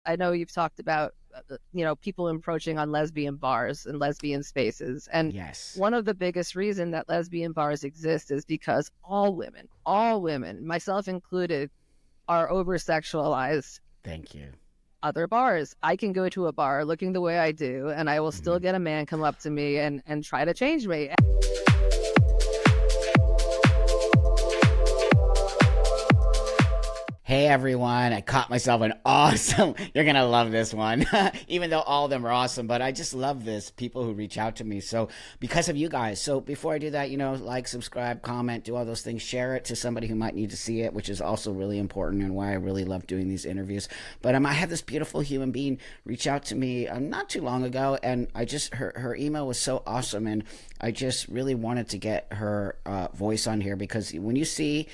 I know you've talked about, people encroaching on lesbian bars and lesbian spaces. And Yes. one of the biggest reason that lesbian bars exist is because all women, myself included, are over sexualized. Thank you. Other bars, I can go to a bar looking the way I do, and I will still Mhm. get a man come up to me and try to change me. Hey everyone, I caught myself an awesome, you're gonna love this one, even though all of them are awesome, but I just love this, people who reach out to me, so because of you guys. So before I do that, like, subscribe, comment, do all those things, share it to somebody who might need to see it, which is also really important and why I really love doing these interviews. But I had this beautiful human being reach out to me not too long ago, and her email was so awesome, and I just really wanted to get her voice on here, because when you see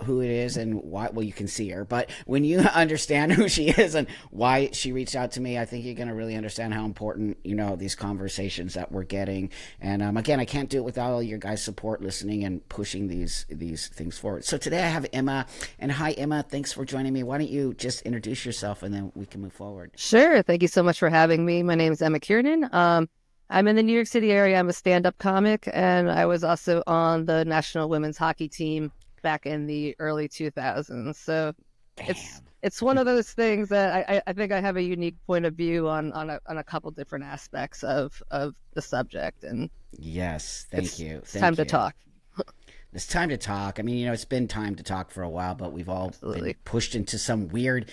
who it is and why, well, you can see her, but when you understand who she is and why she reached out to me, I think you're going to really understand how important, these conversations that we're getting. And again, I can't do it without all your guys' support, listening and pushing these things forward. So today I have Emma, and hi Emma, thanks for joining me. Why don't you just introduce yourself and then we can move forward. Sure. Thank you so much for having me. My name is Emma Kiernan. I'm in the New York City area. I'm a stand-up comic, and I was also on the national women's hockey team back in the early 2000s. So it's Damn. it's one of those things that I think I have a unique point of view on a couple different aspects of the subject, and Yes, thank it's you, it's time thank to you. talk. It's time to talk. I mean, it's been time to talk for a while, but we've all been Absolutely. we pushed into some weird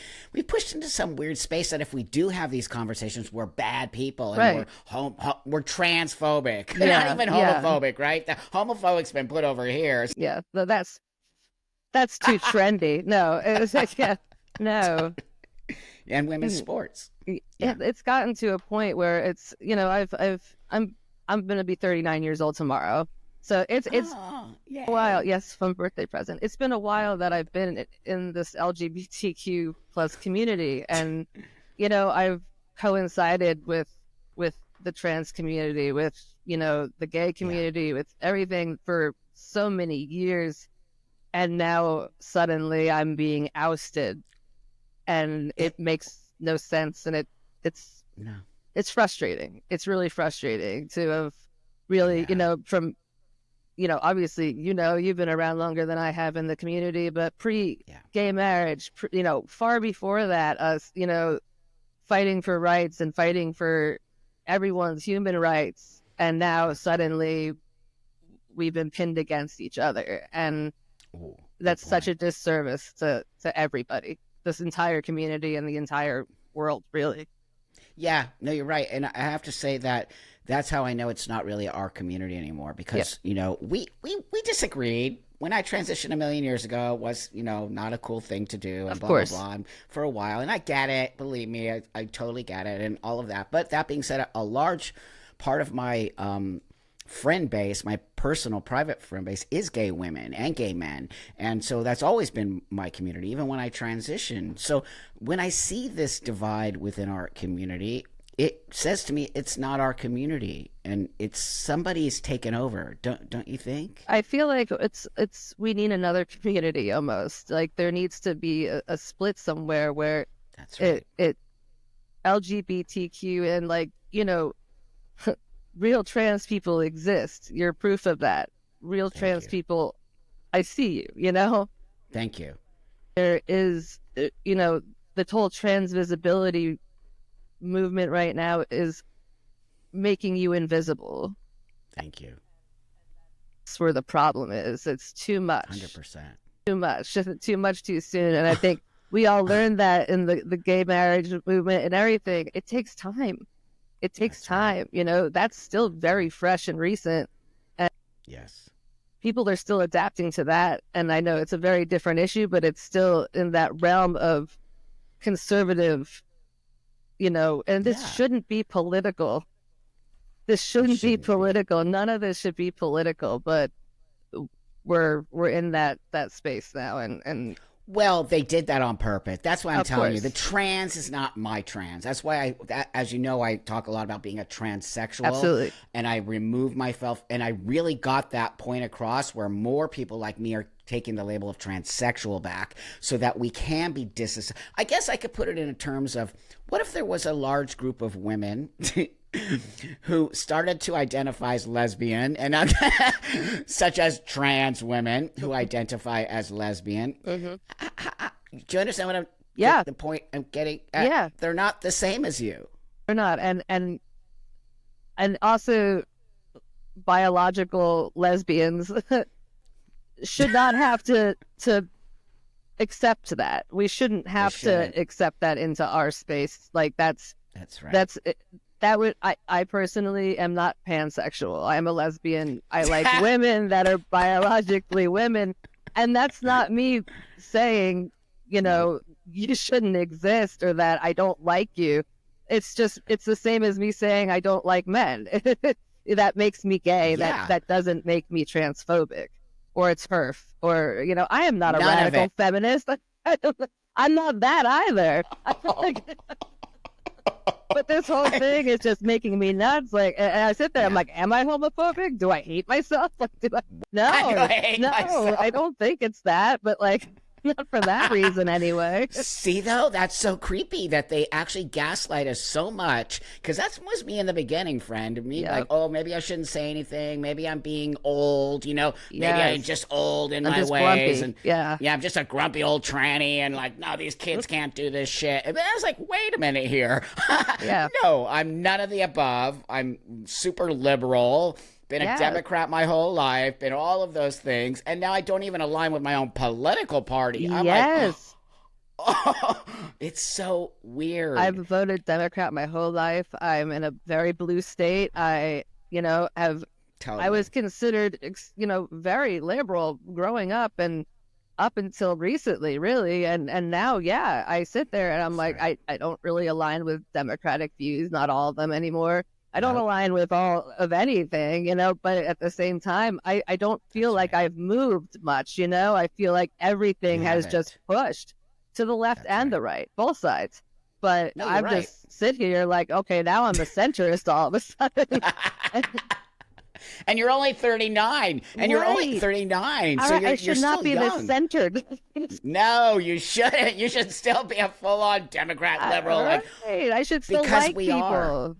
space that if we do have these conversations, we're bad people and Right. we're transphobic, not Yeah. even Yeah. homophobic, right? The homophobic's been put over here. Yeah. That's too trendy. No, yeah. No. And women's sports. Yeah. It's gotten to a point where it's, I'm gonna be 39 years old tomorrow. So it's Oh, a while. yay. Yes, fun birthday present. It's been a while that I've been in this LGBTQ plus community, and I've coincided with the trans community, with the gay Yeah. community, with everything for so many years, and now suddenly I'm being ousted, and It it makes no sense, and it's no. it's frustrating. It's really frustrating to have really, Yeah. from obviously, you've been around longer than I have in the community, but Yeah. pre-gay marriage, far before that, us, fighting for rights and fighting for everyone's human rights, and now That's right. suddenly we've been pinned against each other, and Oh, good that's such point. a disservice to everybody, this entire community and the entire world, really. Yeah, no, you're right. And I have to say that that's how I know it's not really our community anymore, Yeah, because, we disagreed. When I transitioned a million years ago, it was, not a cool thing to do and of blah, blah, course. blah. And for a while. And I get it. Believe me, I totally get it and all of that. But that being said, a large part of my friend base, my personal private friend base, is gay women and gay men. And so that's always been my community, even when I transitioned. So when I see this divide within our community, it says to me it's not our community and it's somebody's taken over. Don't you think? I feel like we need another community almost. Like there needs to be a split somewhere where That's right. it LGBTQ and, like, real trans people exist. You're proof of that. Real Thank trans you. people, I see you, Thank you. There is, the whole trans visibility movement right now is making you invisible. Thank you. That's where the problem is. It's too much. 100%. Too much, just too much too soon. And I think we all learned that in the gay marriage movement and everything. It takes time. It takes That's right. time. That's still very fresh and recent. And Yes. people are still adapting to that. And I know it's a very different issue, but it's still in that realm of conservative, and this Yeah. shouldn't be political. This It shouldn't be shouldn't be. political. None of this should be political, but we're in that space now, and Well, they did that on purpose. That's why I'm of telling you. The course, trans is not my trans. That's why as you know, I talk a lot about being a transsexual, absolutely. and I remove myself, and I really got that point across where more people like me are taking the label of transsexual back so that we can be I guess I could put it in terms of, what if there was a large group of women who started to identify as lesbian, and such as trans women who identify as lesbian. Mm-hmm. Do you understand what I'm? Yeah. The point I'm getting at? Yeah. They're not the same as you. They're not, and also biological lesbians should not have to accept that. We shouldn't have to accept that into our space. Like that's right. That would I personally am not pansexual. I'm a lesbian. I like women that are biologically women, and that's not me saying, you know, you shouldn't exist or that I don't like you. It's the same as me saying I don't like men. That makes me gay. Yeah. That doesn't make me transphobic or it's TERF or, you know, I am not a radical feminist. I'm not that either. But this whole thing is just making me nuts. Like, and I sit there, I'm like, am I homophobic? Do I hate myself? Like, no, I don't think it's that. But like, not for that reason anyway. See, though, that's so creepy that they actually gaslight us so much, because that was me in the beginning, friend. Me, like, oh, maybe I shouldn't say anything. Maybe I'm being old, you know. Maybe I'm just old in my ways. Grumpy. And I'm just a grumpy old tranny, and like, no, these kids can't do this shit. And then I was like, wait a minute here. No, I'm none of the above. I'm super liberal. Been a Democrat my whole life, been all of those things, and now I don't even align with my own political party. I'm like, oh, it's so weird. I've voted Democrat my whole life. I'm in a very blue state. I was considered, very liberal growing up and up until recently, really. And now, I sit there and I'm like, I don't really align with Democratic views, not all of them anymore. I don't align with all of anything, but at the same time, I don't feel like I've moved much, I feel like everything has just pushed to the left and the right, both sides. But I just sit here like, okay, now I'm a centrist all of a sudden. And you're only 39, and you're only 39, so I should not be this centered. No, you shouldn't. You should still be a full-on Democrat liberal. I should still like people. Are.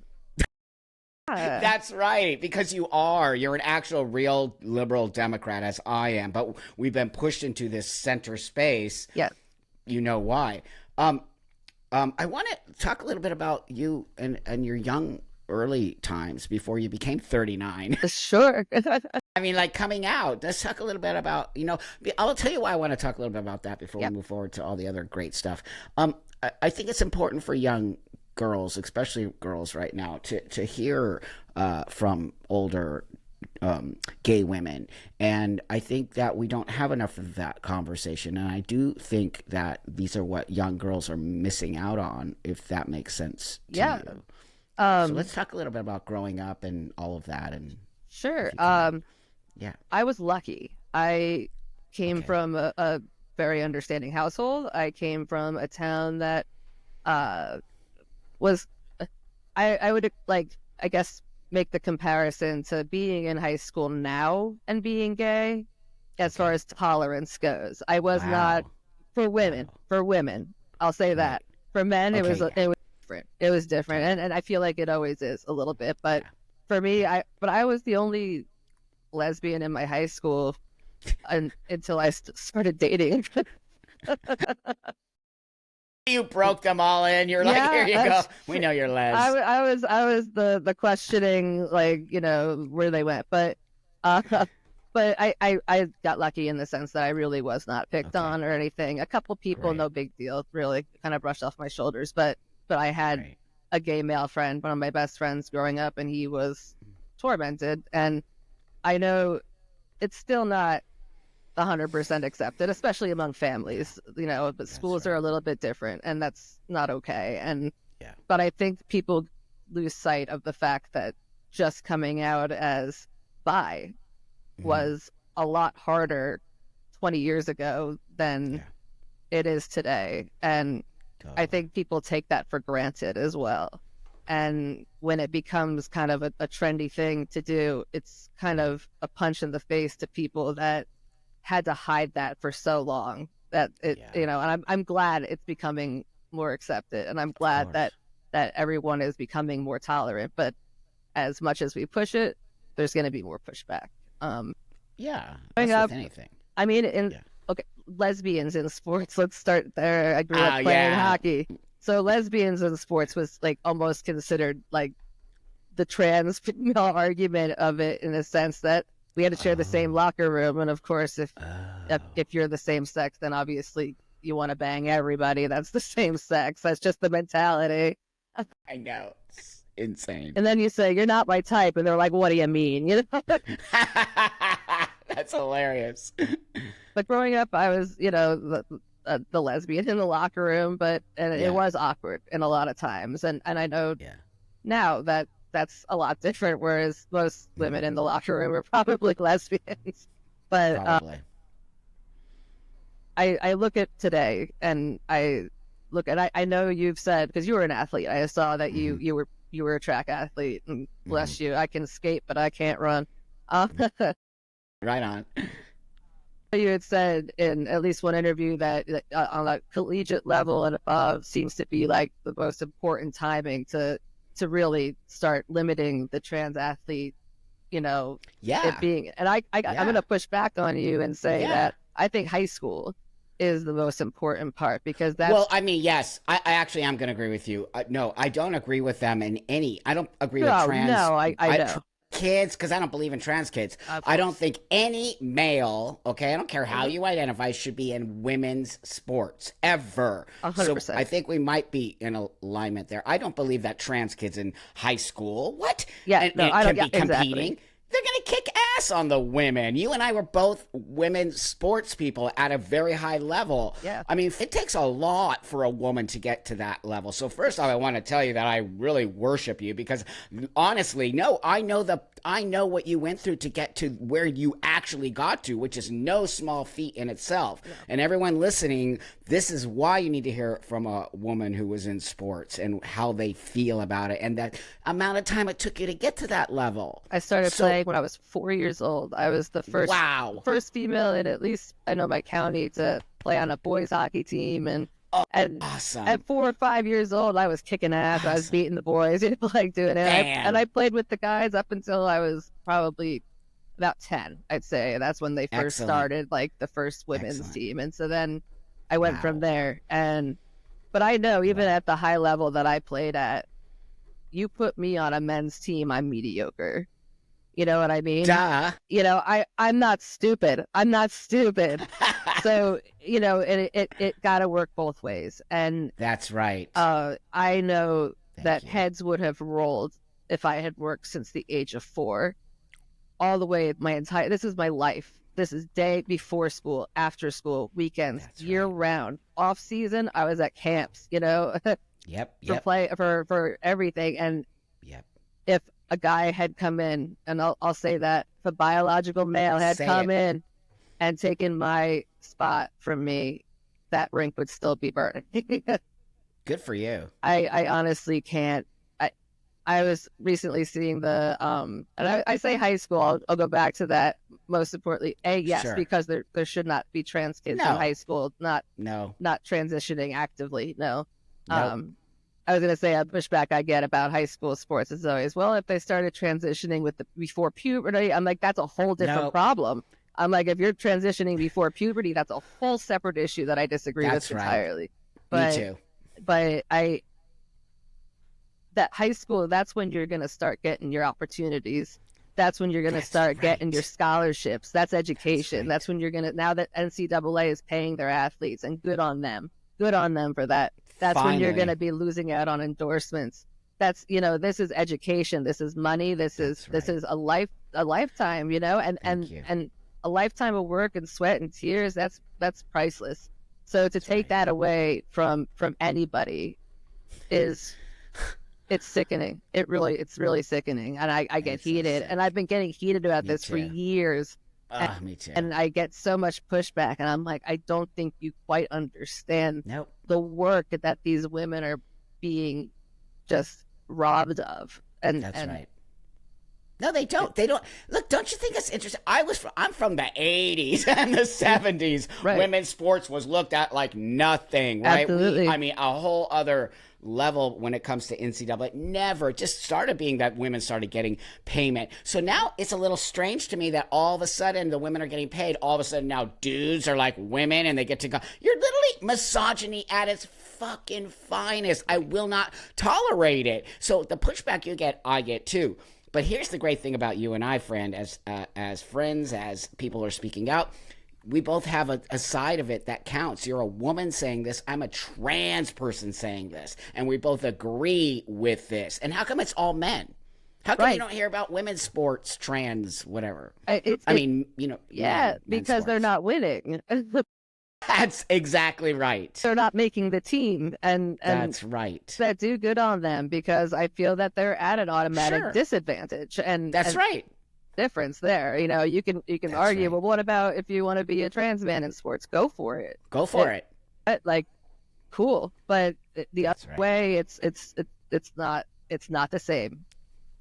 That's right, because you are. You're an actual real liberal Democrat, as I am. But we've been pushed into this center space. Yeah. You know why. I want to talk a little bit about you and your young early times before you became 39. Sure. I mean, like coming out. Let's talk a little bit about, I'll tell you why I want to talk a little bit about that before we move forward to all the other great stuff. I think it's important for young girls, especially girls right now, to hear from older gay women. And I think that we don't have enough of that conversation. And I do think that these are what young girls are missing out on, if that makes sense to you. So let's talk a little bit about growing up and all of that. And sure. I was lucky. I came from a very understanding household. I came from a town that was, I would I guess make the comparison to being in high school now and being gay as far as tolerance goes. I was not for women. I'll say that. For men, it was different. It was different, and I feel like it always is a little bit. But for me, I was the only lesbian in my high school until I started dating. You broke them all in. You're like, here you go. We know you're les. I was the questioning, where they went, but I got lucky in the sense that I really was not picked on or anything. A couple people, no big deal, really kind of brushed off my shoulders. But I had a gay male friend, one of my best friends growing up, and he was tormented. And I know it's still not 100% accepted, especially among families, but schools are a little bit different, and that's not okay. And but I think people lose sight of the fact that just coming out as bi was a lot harder 20 years ago than it is today. And I think people take that for granted as well. And when it becomes kind of a trendy thing to do, it's kind of a punch in the face to people that had to hide that for so long that it, Yeah. you know, and I'm glad it's becoming more accepted, and I'm Of glad course. that everyone is becoming more tolerant. But as much as we push it, there's going to be more pushback. Um, Yeah. Growing That's with up, anything. I mean, in Yeah. okay, lesbians in sports. Let's start there. I grew up Oh playing yeah. hockey, so lesbians in sports was like almost considered like the trans female argument of it, in the sense that we had to share the same Oh. locker room, and of course, Oh. if you're the same sex, then obviously you want to bang everybody that's the same sex. That's just the mentality. I know. It's insane. And then you say you're not my type, and they're like, "What do you mean?" You know. That's hilarious. But growing up, I was, you know, the lesbian in the locker room, but and it Yeah. was awkward in a lot of times, and I know Yeah. now that that's a lot different. Whereas most women in Mm-hmm. the locker room are probably lesbians. But Probably. I look at today, and I look at I know you've said, because you were an athlete. I saw that Mm-hmm. you were a track athlete, and Mm-hmm. bless you. I can skate, but I can't run. Right on. You had said in at least one interview that on a collegiate level and above seems to be like the most important timing to really start limiting the trans athlete, you know, it Yeah. being. And I'm going Yeah. to push back on you and say Yeah. that I think high school is the most important part, because Well, that's I mean, yes, I actually am going to agree with you. No, I don't agree with them in any. I don't agree with no, trans no, I know, kids because I don't believe in trans kids. of I don't course, think any male, okay, I don't care how hmm, you identify, should be in women's sports ever. hundred So I percent, think we might be in alignment there. I don't believe that trans kids in high school, what, yeah, no, and I don't, can yeah, be exactly, competing. They're going to kick ass on the women. You and I were both women sports people at a very high level. yeah, I mean, it takes a lot for a woman to get to that level. So first off, I want to tell you that I really worship you because honestly, no, I know what you went through to get to where you actually got to, which is no small feat in itself. no. And everyone listening, this is why you need to hear it from a woman who was in sports and how they feel about it and that amount of time it took you to get to that level. I started So, playing when I was 4 years old. I was the wow. first female in at least I know my county to play on a boys hockey team, Oh, and awesome. at 4 or 5 years old, I was kicking ass. I was Awesome. beating the boys, you know, like doing it. And I Damn. played with the guys up until I was probably about 10, I'd say. That's when they first Excellent. started like the first women's Excellent. team, and so then I went from Wow. there. And but I know even Wow. at the high level that I played at, you put me on a men's team, I'm mediocre. You know what I mean? Duh. You know, I'm not stupid. I'm not stupid. So, you know, it got to work both ways. And That's right. I know Thank that you. heads would have rolled if I had worked since the age of 4, all the way my entire, this is my life. This is day before school, after school, weekends, That's year right. round, off season. I was at camps, you know, Yep. for Yep. play, for everything. And Yep. if a guy had come in, and I'll say that if a biological male had Say come it. in and taken my spot from me, that rink would still be burning. Good for you. I honestly can't. I was recently seeing the and I say high school. I'll go back to that. Most importantly, yes, Sure. because there should not be trans kids in No. high school, not No. transitioning actively. No. Nope. I was gonna say a pushback I get about high school sports is always, well, if they started transitioning with the before puberty, I'm like, that's a whole different Nope. problem. I'm like, if you're transitioning before puberty, that's a whole separate issue that I disagree with That's right. entirely. Me But too. I that high school, that's when you're gonna start getting your opportunities. That's when you're gonna That's start getting your right. scholarships. That's education. Right. That's when you're gonna, now that NCAA is paying their athletes, and good on them. Good on them for that. That's when you're going to Finally. be losing out on endorsements. That's, you know, this is education. This is money. That's This right. is a lifetime, you know, Thank you. and a lifetime of work and sweat and tears. That's priceless. So to That's take right. that away from anybody is, it's sickening. It's really sickening. And I get It's so heated, sick. and I've been getting heated about Me this for too. years. And, Ah, me too. I get so much pushback, and I'm like, I don't think you quite understand Nope. the work that these women are being just robbed of. That's right. No, they don't. They don't. Look, don't you think it's interesting? I'm from the 80s and the 70s. Right. Women's sports was looked at like nothing, right? Absolutely. I mean, a whole other level when it comes to NCAA. Never just started being that women started getting payment. So now it's a little strange to me that all of a sudden the women are getting paid. All of a sudden now dudes are like women and they get to go. You're literally misogyny at its fucking finest. I will not tolerate it. So the pushback you get, I get too. But here's the great thing about you and I, friend, as friends, as people are speaking out, we both have a side of it that counts. You're a woman saying this. I'm a trans person saying this. And we both agree with this. And how come it's all men? How come you don't hear about women's sports, trans, whatever? I mean, yeah, men's because they're sports. not winning. That's exactly right. They're not making the team, and That's right. that do good on them, because I feel that they're at an automatic Sure. disadvantage, and That's right. difference there. You can That's argue, right. well, what about if you want to be a trans man in sports? Go for it. Go for it. Like, cool, but the other That's right. way, it's not the same.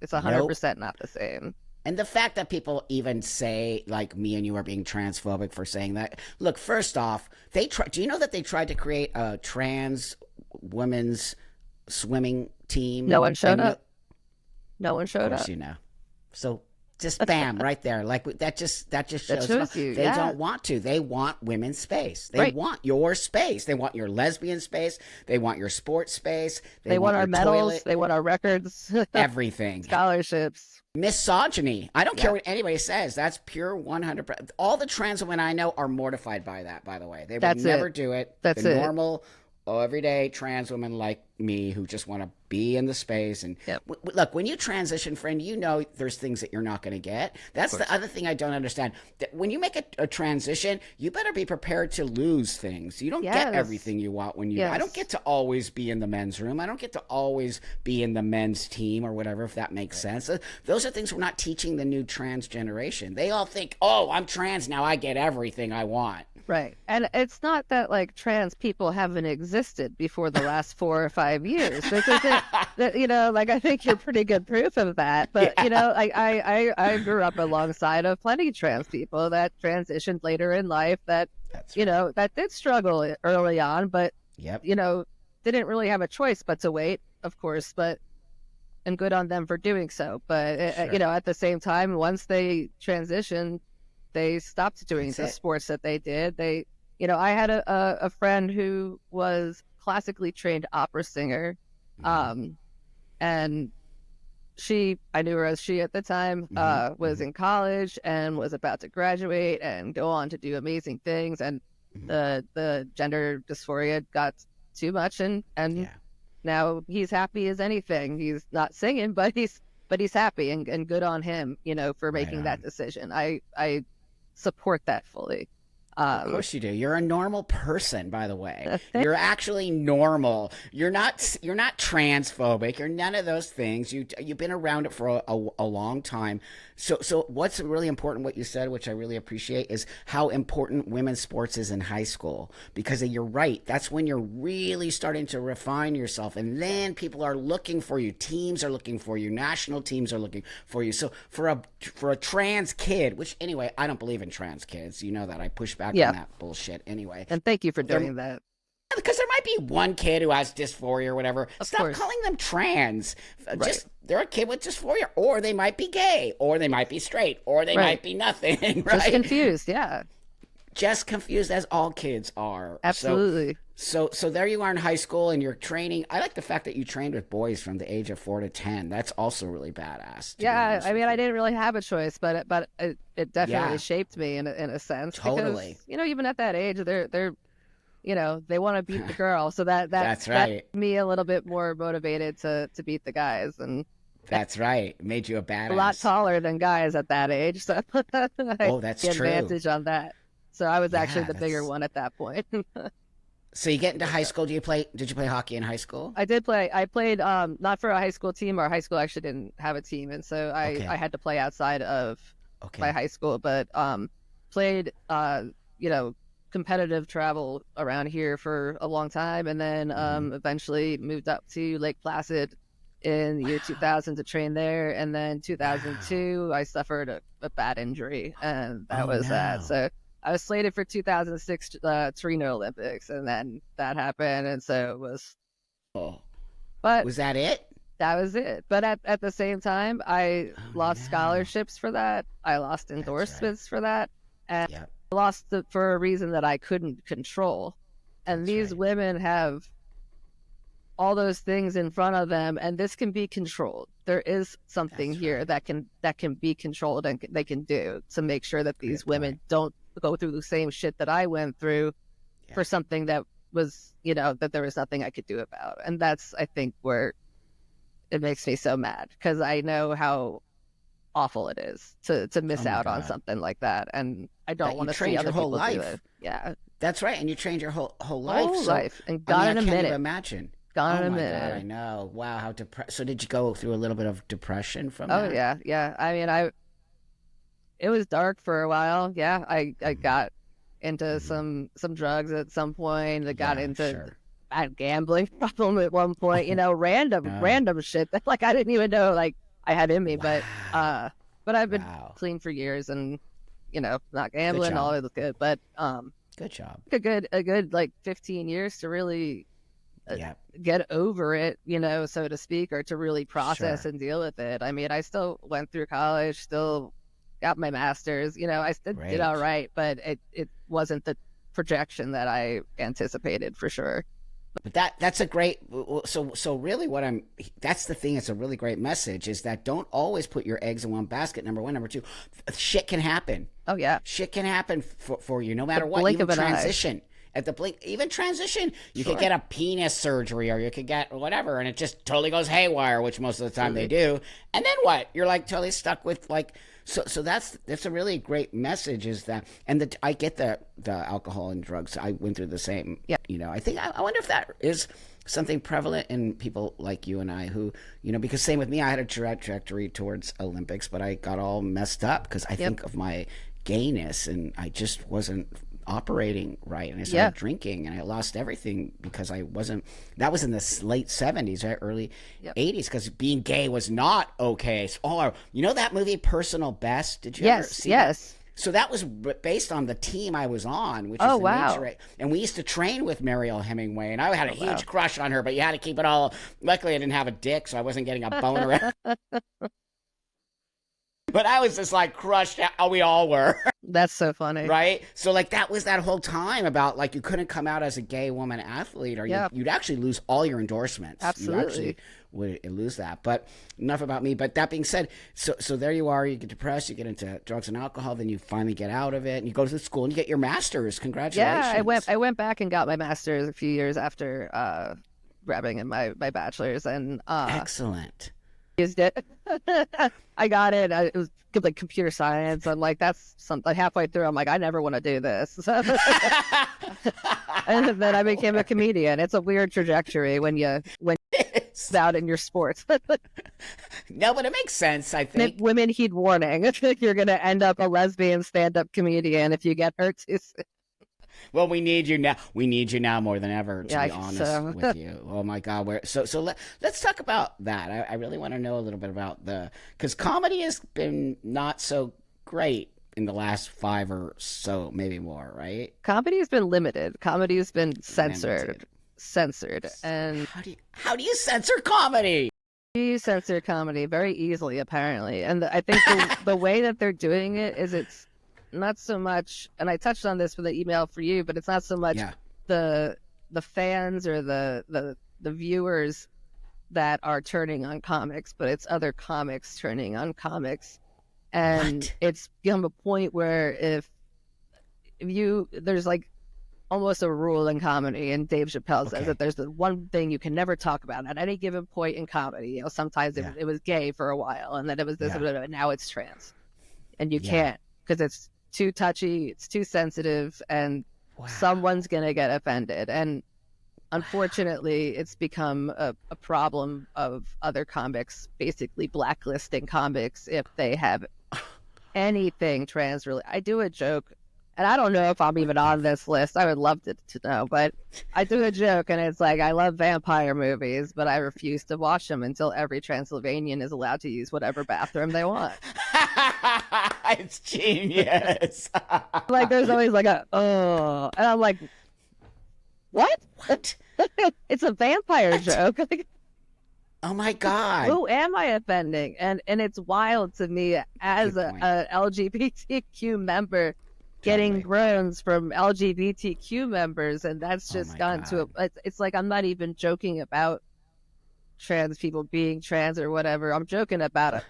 It's 100% not the same. And the fact that people even say, like me and you are being transphobic for saying that. Look, first off, do you know that they tried to create a trans women's swimming team? No one showed up. No one Of showed course, up. So just bam, right there. Like that just shows you, they yeah. don't want to. They want women's space. They Right. want your space. They want your lesbian space. They want your sports space. They want our your medals. toilet, They want our records, everything. scholarships. Misogyny. I don't care what anybody says. That's pure 100%. All the trans women I know are mortified by that, by the way. They would That's never it. do it. That's the it. normal, everyday trans women like me who just want to be in the space. And Yep. look, when you transition, friend, there's things that you're not going to get. That's the other thing I don't understand. That when you make a transition, you better be prepared to lose things. You don't get Yes. everything you want when you. Yes. I don't get to always be in the men's room. I don't get to always be in the men's team or whatever, if that makes sense. Those are things we're not teaching the new trans generation. They all think, oh, I'm trans now, I get everything I want. Right. And it's not that like trans people haven't existed before the last 4 or 5 years. This isn't that, like, I think you're pretty good proof of that. But, like I grew up alongside of plenty of trans people that transitioned later in life that, That's right. that did struggle early on, but, Yep. didn't really have a choice but to wait, of course, and good on them for doing so. But, Sure. at the same time, once they transitioned, they stopped doing That's the it. sports that they did. I had a friend who was classically trained opera singer. And I knew her as she at the time, was in college and was about to graduate and go on to do amazing things. And the gender dysphoria got too much, and Yeah. now he's happy as anything. He's not singing, but he's happy, and good on him, for making that on. decision. I support that fully. Of course you do. You're a normal person, by the way. Thank- You're actually normal. You're not transphobic. You're none of those things. You've been around it for a long time. So what's really important, what you said, which I really appreciate, is how important women's sports is in high school. Because you're right. That's when you're really starting to refine yourself, and then people are looking for you. Teams are looking for you. National teams are looking for you. So for a trans kid, which anyway, I don't believe in trans kids. You know that I push back Yeah. on that bullshit anyway. And thank you for doing that. Because there might be one kid who has dysphoria or whatever. Of Stop course. calling them trans. Right. Just they're a kid with dysphoria, or they might be gay, or they might be straight, or they Right. might be nothing. Right? Just confused. Yeah, Just confused, as all kids are. absolutely. So there you are in high school, and you're training. I like the fact that you trained with boys from the age of 4 to 10. That's also really badass. To be Yeah, honest I with mean, I you. didn't really have a choice, but it definitely Yeah. shaped me in a sense. Totally. Because, even at that age, they're they want to beat the girl, so That's right. that me a little bit more motivated to beat the guys, and That's right. Made you a badass. a lot taller than guys at that age, so I Oh, that's had the true. advantage on that. So I was actually Yeah, the bigger that's- one at that point. So you get into high school. Did you play hockey in high school? I did play. I played not for a high school team. Our high school actually didn't have a team, and so Okay. I had to play outside of Okay. my high school. But played competitive travel around here for a long time, and then eventually moved up to Lake Placid in the year Wow. 2000 to train there, and then Wow. 2002 I suffered a bad injury, and that Oh was that. no. So I was slated for 2006 Torino Olympics, and then that happened, and so it was. Oh, But was that it? that was it. But at the same time, I Oh lost no. scholarships for that. I lost That's right. endorsements for that, and Yep. I lost it for a reason that I couldn't control. And That's these right. women have all those things in front of them, and this can be controlled. There is something That's here right. that can be controlled, and they can do to make sure that these Great point. women don't go through the same shit that I went through Yeah. for something that was, that there was nothing I could do about. And that's, I think, where it makes me so mad, because I know how awful it is to Oh miss my out on God. something like that, and I don't That you want to see trained your other whole people do it. life. Yeah, That's right. And you trained your whole life. whole So, life, and I mean, gone I in a can't even minute. imagine. Gone Oh in a my God, I minute. know. Wow, how depressed. So did you go through a little bit of depression from Oh that? yeah, yeah. I mean, it was dark for a while. Yeah, I Hmm. got into Hmm. some drugs at some point. I got Yeah, into sure. a gambling problem at one point. Oh no. Random shit that, like, I didn't even know, like, I had in me. Wow. But I've been Wow. clean for years, and not Good gambling. All job. it was good, but Good job. a good like 15 years to really uh, Yeah, get over it, so to speak, or to really process sure. and deal with it. I mean, I still went through college, still got my master's. I still did all Great. right, but it wasn't the projection that I anticipated, for sure. But that's a great so really what I'm that's the thing, it's a really great message is that don't always put your eggs in one basket. Number one. Number two, shit can happen. Oh yeah, Shit can happen for you no the matter what. blink Even of an eye. transition at the blink, even transition, you could Sure, get a penis surgery or you could get whatever, and it just totally goes haywire, which most of the time they absolutely. do. And then what? You're like totally stuck with like so that's a really great message is that and I get the alcohol and drugs. I went through the same. Yeah, I think I wonder if that is something prevalent in people like you and I who, because same with me, I had a trajectory towards Olympics, but I got all messed up because I yep, think of my gayness and I just wasn't operating right, and I yeah, started drinking and I lost everything because I wasn't. That was in the late 70s, right? Early yep. 80s, because being gay was not okay. So, that movie Personal Best, did you ever Yes, see that? yes. So that was based on the team I was on, which is Oh the wow. Nature. And we used to train with Mariel Hemingway, and I had a Oh wow. huge crush on her, but you had to keep it all. Luckily, I didn't have a dick, so I wasn't getting a boner. But I was just like crushed. We all were. That's so funny. Right? So like that was that whole time about like you couldn't come out as a gay woman athlete or Yeah, you'd actually lose all your endorsements. You actually absolutely. would lose that. But enough about me. But that being said, so there you are, you get depressed, you get into drugs and alcohol, then you finally get out of it and you go to school and you get your master's. Yeah, I went Congratulations. I went back and got my master's a few years after grabbing in my bachelor's, and Excellent. used it. I got it. It was like computer science. I'm like, that's something. Halfway through, I'm like, I never want to do this. And then I became a comedian. It's a weird trajectory when you're out in your sports. No, but it makes sense, I think. Women heed warning. You're gonna end up a lesbian stand-up comedian if you get hurt too soon. Well, we need you now. We need you now more than ever, to Yeah, I be guess honest so. with you. Oh my God, let's talk about that. I really want to know a little bit about because comedy has been not so great in the last five or so, maybe more, right? Comedy has been limited. Comedy has been censored, Limited. censored, and How do you censor comedy? you censor comedy very easily, apparently. And I think the way that they're doing it is it's not so much, and I touched on this with the email for you, but it's not so much Yeah. the the fans or the viewers that are turning on comics, but it's other comics turning on comics. And What? it's become a point where if there's like almost a rule in comedy, and Dave Chappelle says that Okay. there's the one thing you can never talk about at any given point in comedy. Sometimes Yeah. it was gay for a while, and then it was this, Yeah. and now it's trans, and you Yeah. can't, because it's too touchy, it's too sensitive, and Wow. someone's gonna get offended. And Wow. unfortunately, it's become a problem of other comics basically blacklisting comics if they have anything trans related. I do a joke and I don't know if I'm even on this list. I would love to know, but I do a joke, and it's like I love vampire movies, but I refuse to watch them until every Transylvanian is allowed to use whatever bathroom they want. It's genius. Like there's always like a oh, and I'm like, what? What? It's a vampire What? joke. Like, Oh my God. who am I offending? And it's wild to me as Good point. a LGBTQ member getting Totally. groans from LGBTQ members, and that's Oh just my gone to God. it's like I'm not even joking about trans people being trans or whatever. I'm joking about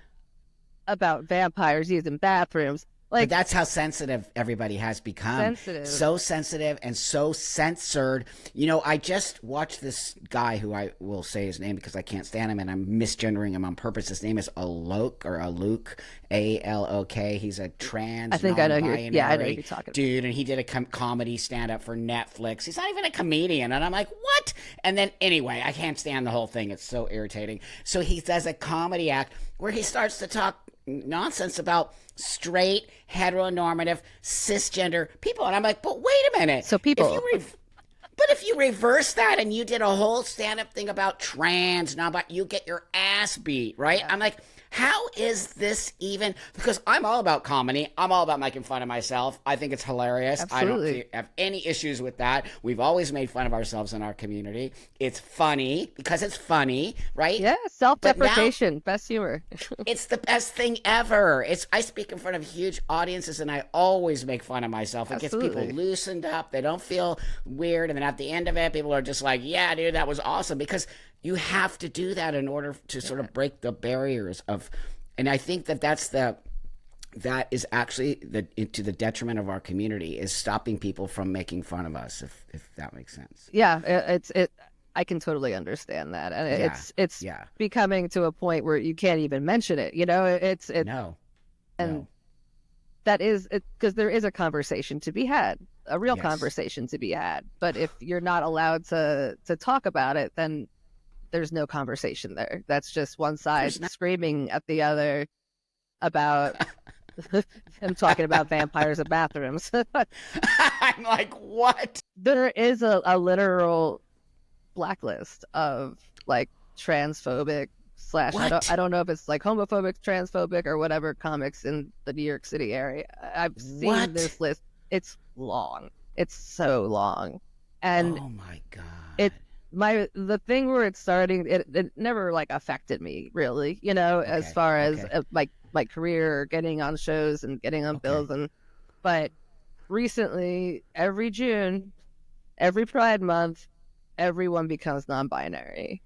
vampires using bathrooms. But Like that's how sensitive everybody has become. sensitive. So sensitive and so censored. You know, I just watched this guy who I will say his name because I can't stand him and I'm misgendering him on purpose. His name is Alok, A-L-O-K. He's a trans, I think I know who non-binary yeah, I know who you're talking about. dude, and he did a comedy stand-up for Netflix. He's not even a comedian, and I'm like, what? And then, anyway, I can't stand the whole thing. It's so irritating. So he does a comedy act where he starts to talk nonsense about straight, heteronormative, cisgender people. And I'm like, but wait a minute. So people But if you reverse that and you did a whole stand-up thing about trans, now but you get your ass beat, right? Yeah. I'm like, how is this even? Because I'm all about comedy. I'm all about making fun of myself. I think it's hilarious. Absolutely. I don't have any issues with that. We've always made fun of ourselves in our community. It's funny because it's funny, right? yeah, self-deprecation, best humor. It's the best thing ever. I speak in front of huge audiences and I always make fun of myself. It gets Absolutely. people loosened up. They don't feel weird. And then at the end of it, people are just like, yeah, dude, that was awesome. Because you have to do that in order to sort of break the barriers of, and I think that is actually to the detriment of our community, is stopping people from making fun of us, if that makes sense. Yeah, it I can totally understand that, and Yeah. it's Yeah. becoming to a point where you can't even mention it. You know, it's No. and No. that is it because there is a conversation to be had, a real Yes. conversation to be had. But if you're not allowed to talk about it, then there's no conversation there. That's just one side There's not- screaming at the other about him talking about vampires and bathrooms. I'm like, what? There is a literal blacklist of like transphobic slash What? I don't know if it's like homophobic, transphobic, or whatever comics in the New York City area. I've seen What? this list. It's long. It's so long, and Oh my God. it the thing where it's starting it never like affected me really, you know, as Okay, far as okay. my career or getting on shows and getting on Okay. bills, and but recently every June, every Pride Month, everyone becomes non-binary.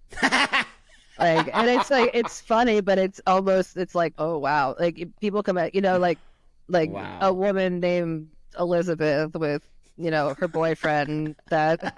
Like, and it's like it's funny, but it's almost it's like, oh wow, like people come at, you know, like Wow. a woman named Elizabeth with, you know, her boyfriend that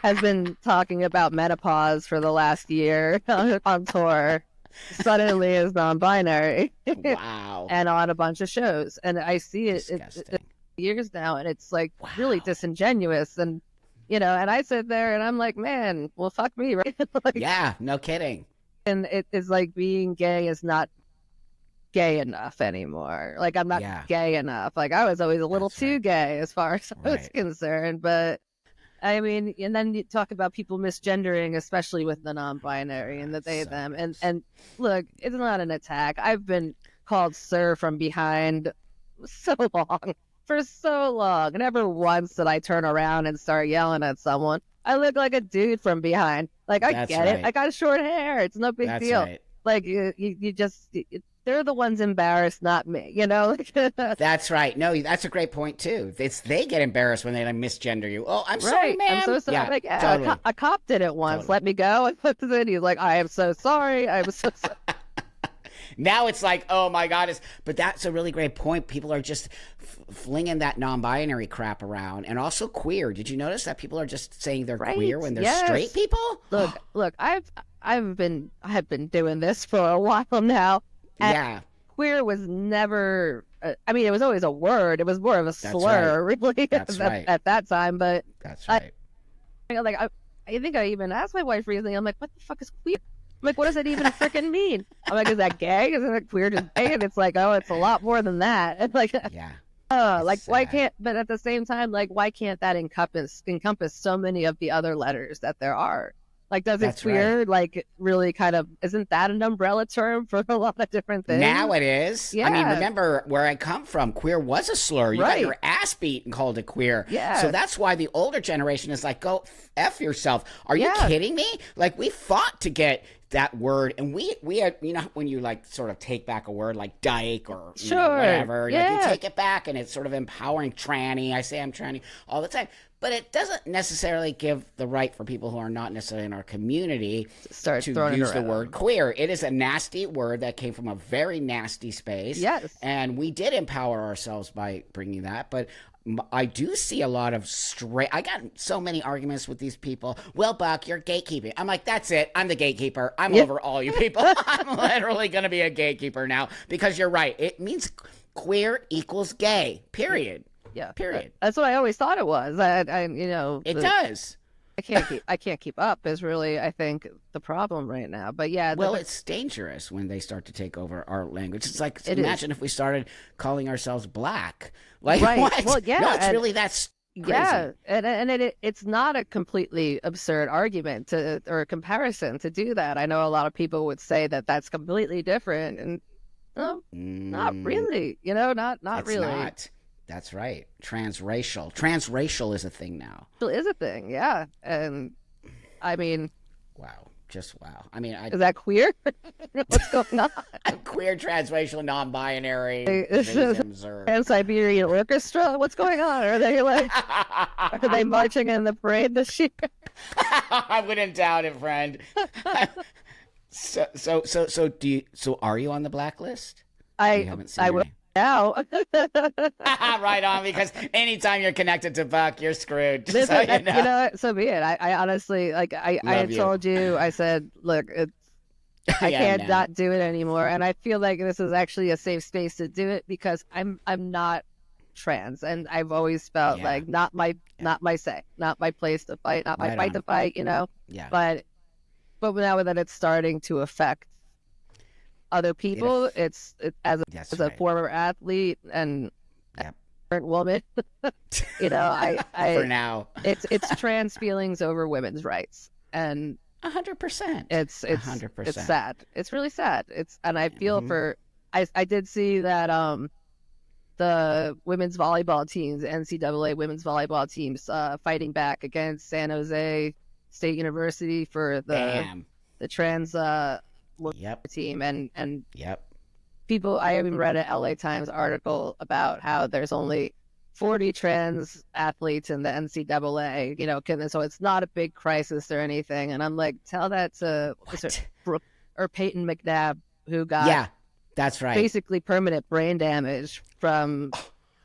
has been talking about menopause for the last year on tour, suddenly is non-binary Wow. and on a bunch of shows, and I see it Disgusting. years now, and it's like really Wow. disingenuous, and you know, and I sit there and I'm like, man, well, fuck me, right? Like, Yeah, no kidding. and it is like being gay is not gay enough anymore. Like I'm not Yeah. gay enough. Like I was always a little That's too right. gay as far as I was Right. concerned, but I mean, and then you talk about people misgendering, especially with the non-binary and the they So them, gross. and look, it's not an attack. I've been called sir from behind so long, for so long. Never once did I turn around and start yelling at someone. I look like a dude from behind. Like I That's get it. right. I got short hair. It's no big That's deal. right. Like you just they're the ones embarrassed, not me. You know. That's right. No, that's a great point too. They get embarrassed when they misgender you. Oh, I'm sorry, Right. ma'am. I'm so sorry. Yeah, Like, yeah, totally. a cop did it once. Totally. Let me go. And put it in. He's like, I am so sorry. I was so sorry. Now it's like, oh my God, but that's a really great point. People are just flinging that non-binary crap around, and also queer. Did you notice that people are just saying they're Right, queer when they're yes. straight people? Look. I've been doing this for a while now. And Yeah, queer was never. I mean, it was always a word. It was more of a slur, really, That's right. at that time. But that's I- right. like, I think I even asked my wife recently. I'm like, what the fuck is queer? I'm like, what does that even freaking mean? I'm like, is that gay? Isn't it queer just gay? And it's like, oh, it's a lot more than that. And like, Yeah. It's Like why sad. can't? But at the same time, like why can't that encompass so many of the other letters that there are? Like, doesn't That's right. queer like really kind of isn't that an umbrella term for a lot of different Now things? it is. I mean, Yeah, remember where I come from, queer was a slur. You got right. your ass beat and called it queer. So Yeah, that's why the older generation is like, go F yourself. Are you yeah, kidding me? Like, we fought to get that word, and we had, you know, when you like sort of take back a word like dyke or, you know, sure. whatever, like you Yeah, take it back and it's sort of empowering. Tranny, I say I'm tranny all the time. But it doesn't necessarily give the right for people who are not necessarily in our community start to throwing it use the word around. queer. It is a nasty word that came from a very nasty space. Yes. And we did empower ourselves by bringing that. But I do see a lot of straight. I got so many arguments with these people. Well, Buck, you're gatekeeping. I'm like, that's it. I'm the gatekeeper. I'm Yeah. over all you people. I'm literally going to be a gatekeeper now because you're right. It means queer equals gay, period. Yeah, Period. that's what I always thought it was. It does. I can't keep up is really I think the problem right now. But yeah, Well, it's dangerous when they start to take over our language. It's like, it is imagine if we started calling ourselves black. Like, right. what? Well, No, yeah, it's really that's yeah, crazy. it's not a completely absurd argument to or a comparison to do that. I know a lot of people would say that that's completely different, and no, not Mm, really. You know, not it's really. not. That's right. Transracial. Transracial is a thing now. It is a thing, yeah. And I mean, Wow. Just wow. I mean, is that queer? What's going on? I'm queer, transracial, non-binary, Is this visms, or Trans-Siberian Orchestra? What's going on? Are they like, are they marching in the parade this year? I wouldn't doubt it, friend. So do you? So are you on the blacklist? You I haven't seen I your will name. now. Right on, because anytime you're connected to Buck, you're screwed. Just so Listen, you know. you know, so be it. I honestly like I Love had you. told you. I said, look, I I am can't now. not do it anymore, and I feel like this is actually a safe space to do it because I'm not trans, and I've always felt Yeah. like Yeah. not my place to fight, not my Right fight on. to fight, you know. Yeah. But now that it's starting to affect other It. people, That's as a right. former athlete and Yep. current woman, you know, For I now. it's trans feelings over women's rights, and 100%. it's A it's hundred it's percent. sad. It's really sad. It's and I feel Mm-hmm. for I did see that the women's volleyball teams, NCAA women's volleyball teams, fighting back against San Jose State University for Bam. the trans Yep. team, and Yep. people. I even read an LA Times article about how there's only 40 trans athletes in the NCAA, you know, so it's not a big crisis or anything. And I'm like, tell that to was it What? Brooke or Peyton McNabb, who got Yeah. That's right. basically permanent brain damage from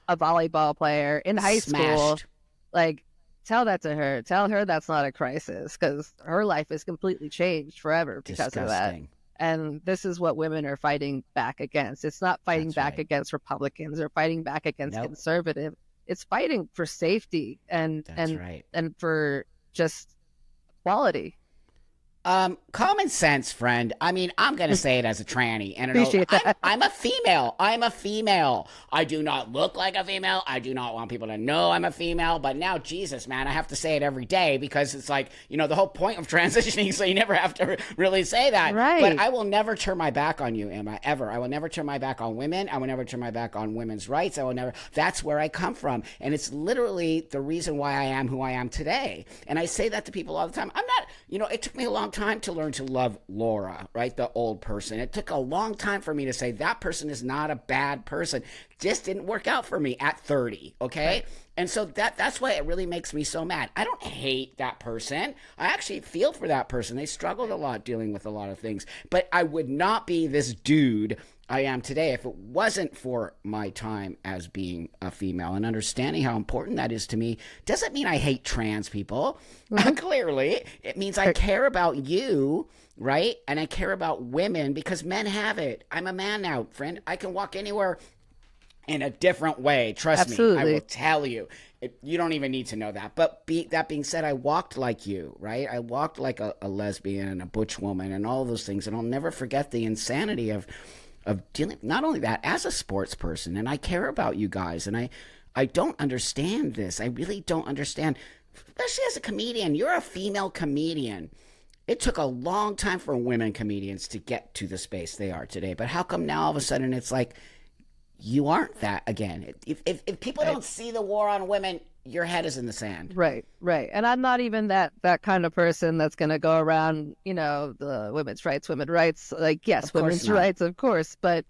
a volleyball player in high school. Smashed. Like, tell that to her. Tell her that's not a crisis because her life is completely changed forever because of that. Disgusting. And this is what women are fighting back against. It's not fighting That's back right. against Republicans or fighting back against Nope. conservative. It's fighting for safety That's right. and for just equality. Common sense, friend. I mean, I'm gonna say it as a tranny, and Appreciate that. I'm a female. I'm a female. I do not look like a female. I do not want people to know I'm a female. But now, Jesus, man, I have to say it every day because it's like, you know, the whole point of transitioning, so you never have to really say that. Right. But I will never turn my back on you, Emma, ever. I will never turn my back on women. I will never turn my back on women's rights. I will never. That's where I come from, and it's literally the reason why I am who I am today. And I say that to people all the time. I'm not. You know, it took me a long time to learn to love Laura, right? The old person. It took a long time for me to say that person is not a bad person. Just didn't work out for me at 30, okay? Right. And so that's why it really makes me so mad. I don't hate that person. I actually feel for that person. They struggled a lot dealing with a lot of things. But I would not be this dude I am today if it wasn't for my time as being a female and understanding how important that is to me. Doesn't mean I hate trans people. Mm-hmm. Clearly, it means I care about you, right? And I care about women because men have it. I'm a man now, friend. I can walk anywhere in a different way. Trust me, I will tell you. You don't even need to know that. But that being said, I walked like you, right? I walked like a lesbian and a butch woman and all those things. And I'll never forget the insanity of dealing, not only that, as a sports person, and I care about you guys, and I don't understand this. I really don't understand, especially as a comedian. You're a female comedian. It took a long time for women comedians to get to the space they are today. But how come now all of a sudden it's like you aren't that again? If people don't see the war on women, your head is in the sand. Right, right. And I'm not even that kind of person that's going to go around, the women's rights. Like, yes, women's rights, of course. But,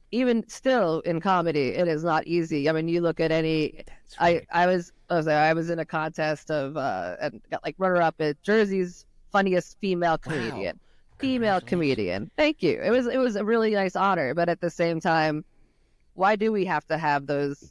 even still in comedy, it is not easy. I mean, you look at any. Right. I was in a contest of and got like runner up at Jersey's funniest female comedian. Wow. Female comedian. Thank you. It was a really nice honor, but at the same time, why do we have to have those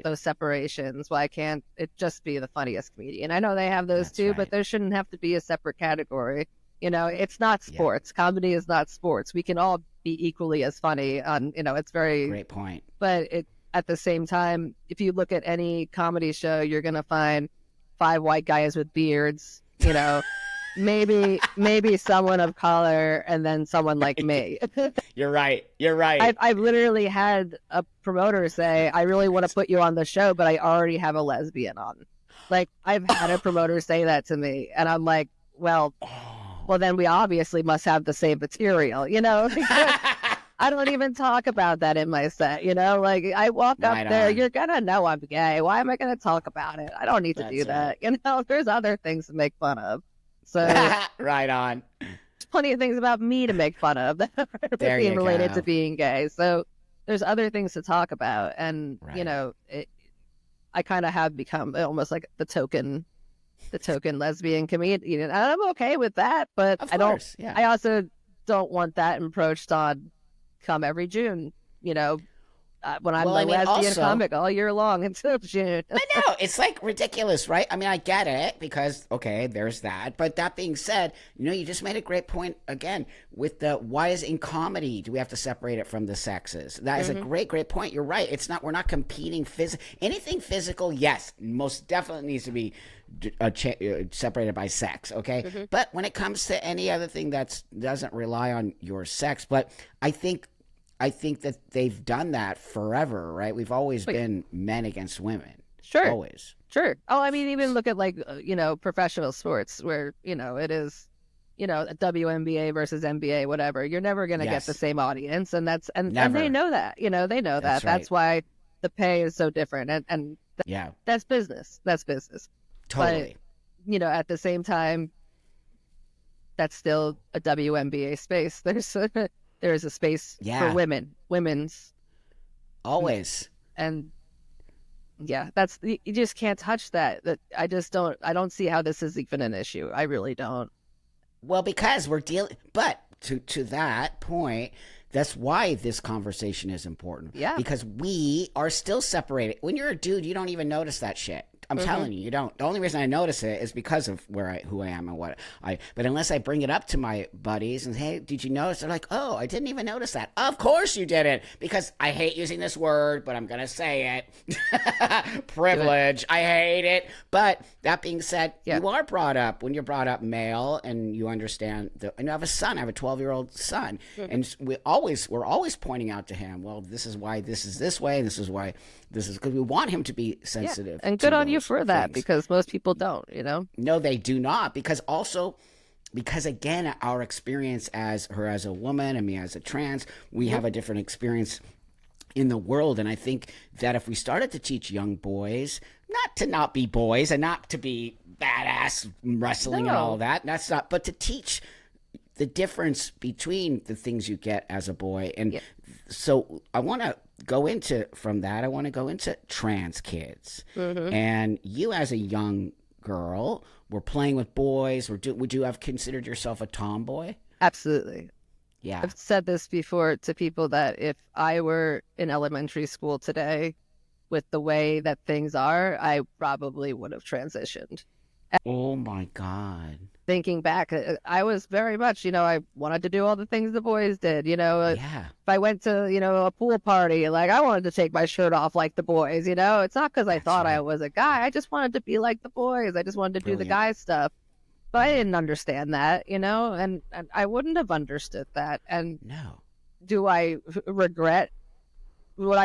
those separations? Why can't it just be the funniest comedian? I know they have those too, but there shouldn't have to be a separate category. It's not sports. Yeah. Comedy is not sports. We can all be equally as funny on, it's very great point. But at the same time, if you look at any comedy show, you're going to find 5 white guys with beards, maybe someone of color, and then someone like me. You're right. I've literally had a promoter say, I really want to put you on the show, but I already have a lesbian on. Like, I've had a promoter say that to me, and I'm like, well, then we obviously must have the same material, I don't even talk about that in my set, like I walk up there, you're gonna know I'm gay. Why am I gonna talk about it? I don't need to do that. There's other things to make fun of. So right on. There's plenty of things about me to make fun of that are being related to being gay. So there's other things to talk about, and I kind of have become almost like the token lesbian comedian, and I'm okay with that. But I also don't want that approached on come every June, when I'm the lesbian comic all year long until June. I know, it's like ridiculous, right? I mean, I get it because, okay, there's that. But that being said, you just made a great point again with the why is in comedy do we have to separate it from the sexes? That is a great point. You're right. We're not competing anything physical. Yes, most definitely needs to be separated by sex, okay? But when it comes to any other thing that doesn't rely on your sex, but I think that they've done that forever, right? We've always been men against women. Sure. Always. Sure. Oh, I mean, even look at like, professional sports where, it is, a WNBA versus NBA, whatever. You're never going to get the same audience. And and they know that, they know that. Right. That's why the pay is so different. And that's business. That's business. Totally. But, at the same time, that's still a WNBA space. There is a space for women's. Always. And that's, you just can't touch that. I don't see how this is even an issue. I really don't. Well, because we're dealing, but to that point, that's why this conversation is important. Yeah. Because we are still separated. When you're a dude, you don't even notice that shit. I'm telling you, you don't. The only reason I notice it is because of who I am and but unless I bring it up to my buddies and hey, did you notice? They're like, oh, I didn't even notice that. Of course you didn't, because I hate using this word, but I'm going to say it. Privilege. I hate it. But that being said, you are brought up, when you're brought up male and you understand and I have a son, I have a 12-year-old son. And we're always pointing out to him, well, this is why this is this way. And this is why this is, because we want him to be sensitive. And good on you for that, because most people don't, No, they do not, because again, our experience as her as a woman and me as a trans, we have a different experience in the world. And I think that if we started to teach young boys not to not be boys and not to be badass wrestling and all that, but to teach the difference between the things you get as a boy. And so I want to go into trans kids. And you as a young girl were playing with boys. Would you have considered yourself a tomboy? Absolutely. Yeah. I've said this before to people that if I were in elementary school today with the way that things are, I probably would have transitioned. Oh my God. Thinking back, I was very much, I wanted to do all the things the boys did, If I went to, a pool party, like I wanted to take my shirt off like the boys, It's not because I thought I was a guy. I just wanted to be like the boys. I just wanted to do the guy stuff. But I didn't understand that, and I wouldn't have understood that. And no. do I regret? Would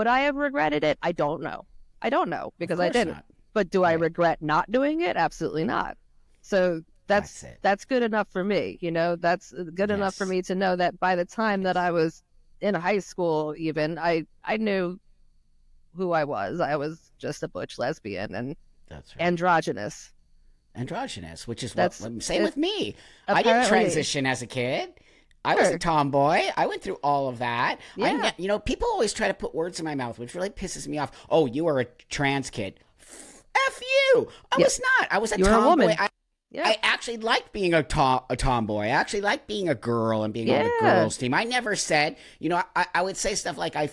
I have regretted it? I don't know Of because I course didn't. not. But do I Right. regret not doing it? Absolutely not. So That's that's it. that's good enough for me. That's good enough for Yes. me to know that by the time that Yes. I was in high school, even I knew who I was. I was just a butch lesbian and That's right. androgynous. Androgynous, which is what That's same it. with me. I didn't Apparently, transition as a kid. I was a sure, tomboy. I went through all of that. yeah, People always try to put words in my mouth, which really pisses me off. Oh, you are a trans kid. F you. I yeah. was not. I was a You were a tomboy. woman. Yeah, I actually liked being a tomboy. I actually liked being a girl and being on the yeah. girls team. I never said, I would say stuff like I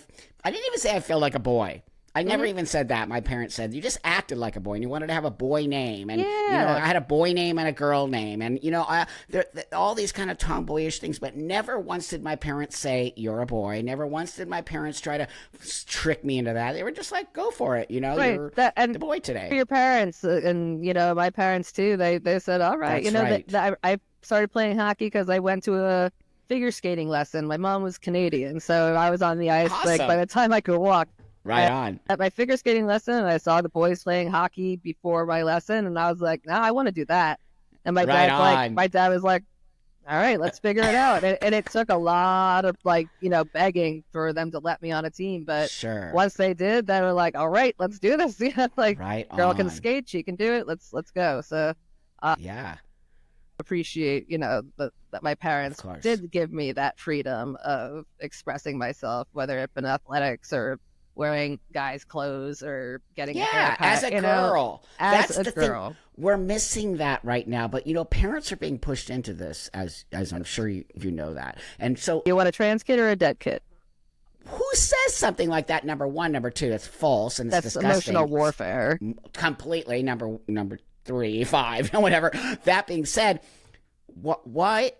didn't even say I felt like a boy. I never Hmm. even said that. My parents said you just acted like a boy and you wanted to have a boy name, and Yeah. I had a boy name and a girl name, and all these kind of tomboyish things. But never once did my parents say you're a boy. Never once did my parents try to trick me into that. They were just like, go for it. Right. You're That the and boy for today. your parents and my parents too. They said, all right. That's right. I started playing hockey because I went to a figure skating lesson. My mom was Canadian, so I was on the ice. Like by Awesome. the time I could walk, Right I on. at my figure skating lesson, and I saw the boys playing hockey before my lesson, and I was like, nah, I want to do that. And Right on. my dad was like, all right, let's figure it out. And it took a lot of begging for them to let me on a team. But Sure. once they did, they were like, all right, let's do this. Like Right girl can on. skate, she can do it. Let's go. So I Yeah, appreciate, that my of parents course. did give me that freedom of expressing myself, whether it been athletics or wearing guys' clothes or getting a Yeah, as haircut, a girl. as That's a the thing. girl. We're missing that right now. But parents are being pushed into this, as I'm sure you know that. And so, You want a trans kid or a dead kid? who says something like that? Number one, number two, it's false and it's That's emotional disgusting. warfare. Completely. Number three, five, whatever. That being said, why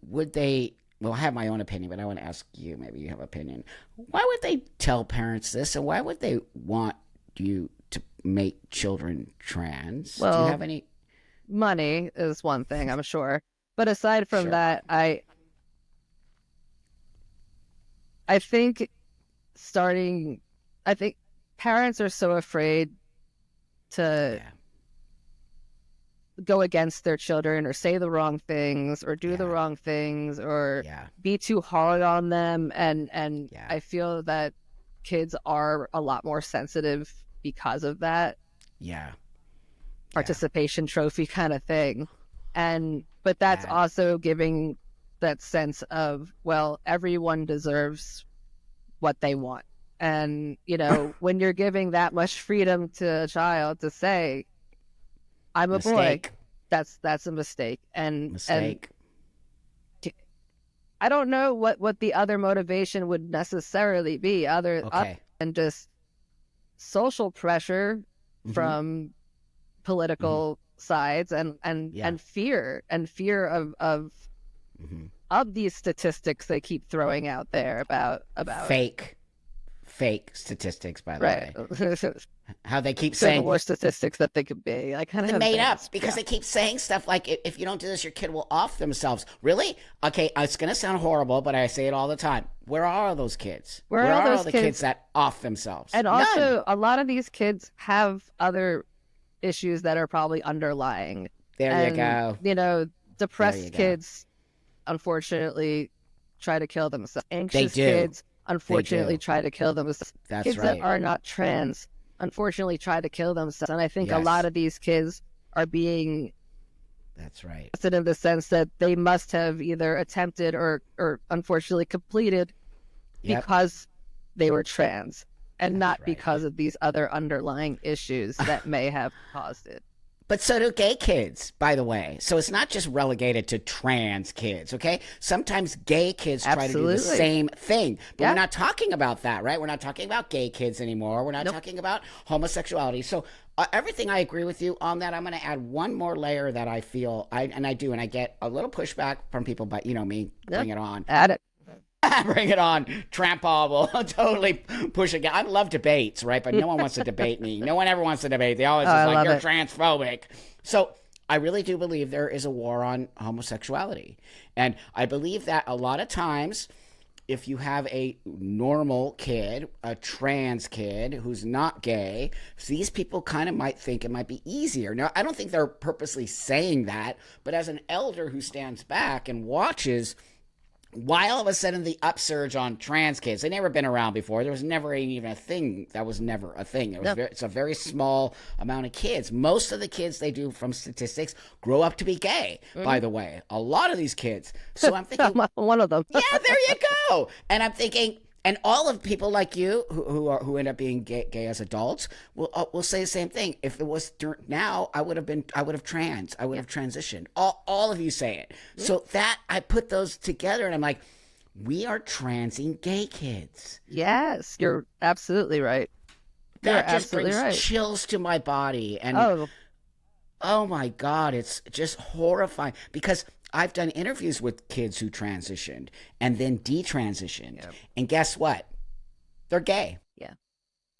would they? Well, I have my own opinion, but I want to ask you. Maybe you have an opinion. Why would they tell parents this, and why would they want you to make children trans? Do you Well, have any? money is one thing, I'm sure. But aside from Sure. that, I think starting I think parents are so afraid to Yeah. go against their children or say the wrong things or do the Yeah. wrong things or Yeah. be too hard on them, and Yeah. I feel that kids are a lot more sensitive because of that Yeah. Yeah. participation trophy kind of thing. But that's That. also giving that sense of, well, everyone deserves what they want. And, when you're giving that much freedom to a child to say, I'm a boy, Mistake. that's a mistake. And Mistake. I don't know what the other motivation would necessarily be other Okay. than just social pressure Mm-hmm. from Mm-hmm. political sides Yeah. and fear Mm-hmm. of these statistics they keep throwing out there about Fake statistics, by the right. way. How they keep So the saying worst statistics that they could be. I kind of they have made up things. because Yeah. they keep saying stuff like if you don't do this, your kid will off themselves. Really? Okay, it's gonna sound horrible, but I say it all the time. Where are all those kids? Where are all are those all the kids? kids that off themselves? And None. also, a lot of these kids have other issues that are probably underlying. There you And, go. There you depressed go. kids, unfortunately, try to kill themselves. They Anxious do. kids, They unfortunately, do. try to kill themselves. That's Kids that right. are not trans, unfortunately, try to kill themselves. And I think a lot Yes. of these kids are being That's right. tested in the sense that they must have either attempted or unfortunately completed Yep. because they were trans and That's not right. because of these other underlying issues that may have caused it. But so do gay kids, by the way. So it's not just relegated to trans kids, okay? Sometimes gay kids try to do the Absolutely. same thing. But Yeah. we're not talking about that, right? We're not talking about gay kids anymore. We're not Nope. talking about homosexuality. So everything I agree with you on that. I'm going to add one more layer that I feel, and I do, and I get a little pushback from people, but me, Yep. bring it on. Add it. Bring it on. Tramp Paul will totally push again. I love debates, right? But no one wants to debate me. No one ever wants to debate. They always Oh, I is like, love you're it. transphobic. So I really do believe there is a war on homosexuality. And I believe that a lot of times if you have a normal kid, a trans kid who's not gay, these people kind of might think it might be easier. Now, I don't think they're purposely saying that, but as an elder who stands back and watches, why all of a sudden the upsurge on trans kids? They never been around before. There was never even a thing. That was never a thing. It's a very small amount of kids. Most of the kids, they do, from statistics, grow up to be gay, by the way. A lot of these kids. So I'm thinking, one of them. yeah, there you go. And I'm thinking, and all of people like you who end up being gay as adults will say the same thing. If it was now, I would have transitioned. All of you say it. So that I put those together, and I'm like, we are transing gay kids. Yes, you're absolutely right. That just brings chills to my body, and oh my God, it's just horrifying because I've done interviews with kids who transitioned and then detransitioned. Yep. And guess what? They're gay. Yeah.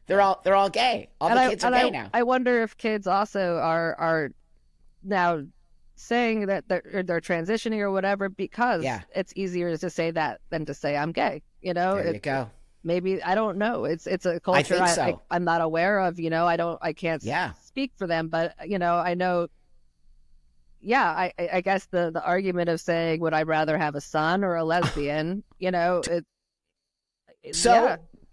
They're all gay. All the kids are gay now. I wonder if kids also are now saying that they're transitioning or whatever because it's easier to say that than to say I'm gay. You know? There you go. Maybe, I don't know. It's a culture I think so. I'm not aware of, you know. I can't speak for them, but you know, I know. Yeah, I guess the argument of saying, would I rather have a son or a lesbian, you know,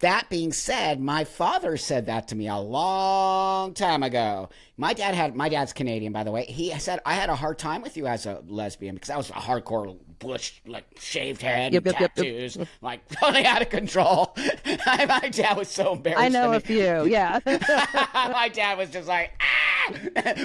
that being said, my father said that to me a long time ago. My dad's Canadian, by the way. He said, I had a hard time with you as a lesbian because I was a hardcore bush, like shaved head, tattoos, like totally out of control. My dad was so embarrassed. I know a few, yeah. My dad was just like, ah!